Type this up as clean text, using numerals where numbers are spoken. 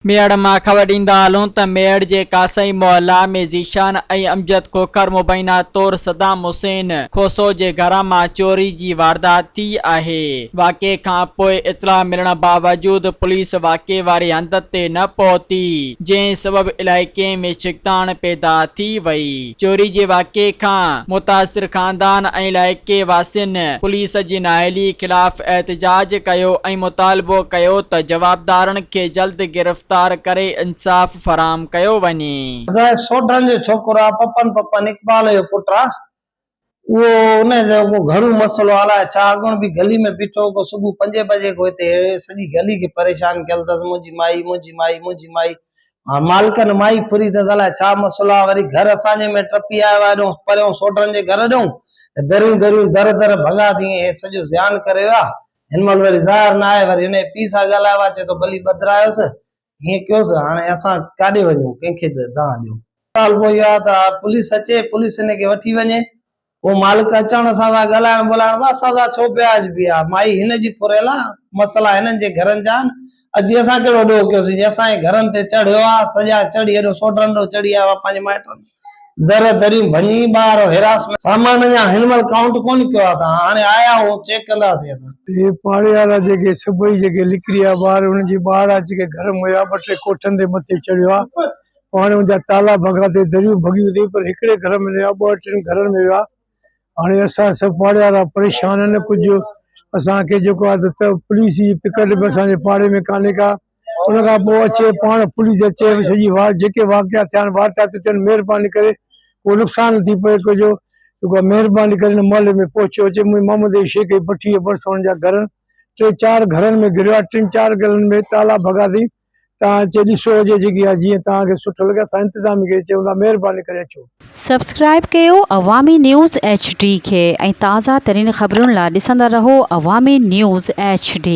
मेड़ मां ख़बर ॾींदा हलूं त मेड़ जे कासई मोहल्ला में ज़ीशान ऐं अमजद खोखर मुबैना तौर सदाम हुसैन खोसो जे घर मां चोरी जी वारदात थी आहे। वाक़े खां पोइ इतला मिलण बावजूद पुलिस वाक़े वारी हंध ते न पहुती, जंहिं सबब इलाइक़े में छिकताण पैदा थी वई। चोरी जे वाक़े खां मुतासिर खानदान ऐं इलाइक़े वासियुनि पुलिस जी नाअहली ख़िलाफ़ एहतजाज कयो ऐं मुतालबो कयो त जवाबदारनि खे जल्द गिरफ़्तार करे इंसाफ फराम कयो वञे। सोडन जो छोकरो आहे पपन इकबाल जो पुट आहे। वो उन जो घरू मसलो हलाए छा अगण भी गली में बीठो को सुबह 5 बजे को हिते सॼी गली के परेशान कयल अथसि मुंहिंजी माई मालिकनि माई फुरी अथसि अलाए छा मसलो आहे। वरी घर असांजे में टपी आयो आहे एॾो परियों सोडरनि जे घर ॾऊं दरियूं दर भॻा थी सॼो ज़्यान करे विया। हिन महिल वरी ज़ाहिर न आहे, वरी हिन पीउ सां ॻाल्हायो आहे, चए थो भली बदिरायोसि हीअं कयोसि। हाणे असां काॾे वञूं, कंहिंखे दांह ॾियूं? साल पोइ इहो आहे त पुलिस अचे, पुलिस हिनखे वठी वञे। वो मालिक अचण सां ॻाल्हाइण ॿोलाइण असां सां छो प्याज बि आहे, माई हिन जी फुरियल आहे, मसला हिननि जे घरनि जा आहिनि। अॼु असां कहिड़ो ॾोह कयोसीं जे असांजे घरनि ते चढ़ियो आहे, सॼा चढ़ी हेॾो सोडरनि ॾों चढ़ी आयो आहे पंहिंजे माइटनि दरियूं भञी ॿार हिरास में सामान अञा हिन महिल काउंट कोन कयो आहे असां, हाणे आया हो चेक कंदासीं असां। ये पाड़े वारा जेके सभई जेके लिकरी आ ॿार उनजी ॿार आ जेके घर में हुया 2-3 कोठनि ते मथे चढ़ियो आहे। हाणे उनजा ताला भॻा ते दरियूं भॻियूं अथई, पर हिकिड़े घर में न 2-3 घरनि में विया। हाणे असां सभु पाड़े वारा परेशान आहिनि। कुझु असांखे जेको आहे त पुलिस जी पिकट बि असांजे पाड़े में कान्हे का। उन खां पोइ अचे पाण पुलिस अचे सॼी जेके वाक़िया थिया आहिनि वारदात थियनि महिरबानी करे को नुक़सान थी पए कुझु महिरबानी करे मोहल्ले में पहुचो। अचे मुंहिंजी मोहम्मद शेख भट्टी भरिसां हुनजा घर 3-4 घरनि में गिरियो आहे, 3-4 घरनि में ताला भॻा अथई। तव्हां अचे ॾिसो हुजे जेकी आहे, जीअं तव्हांखे सुठो लॻे असां इंतज़ाम खे चवंदा महिरबानी करे अचो। सब्सक्राइब कयो अवामी न्यूज़ HD खे ऐं ताज़ा तरीन ख़बरुनि लाइ ॾिसंदा रहो अवामी न्यूज़ HD।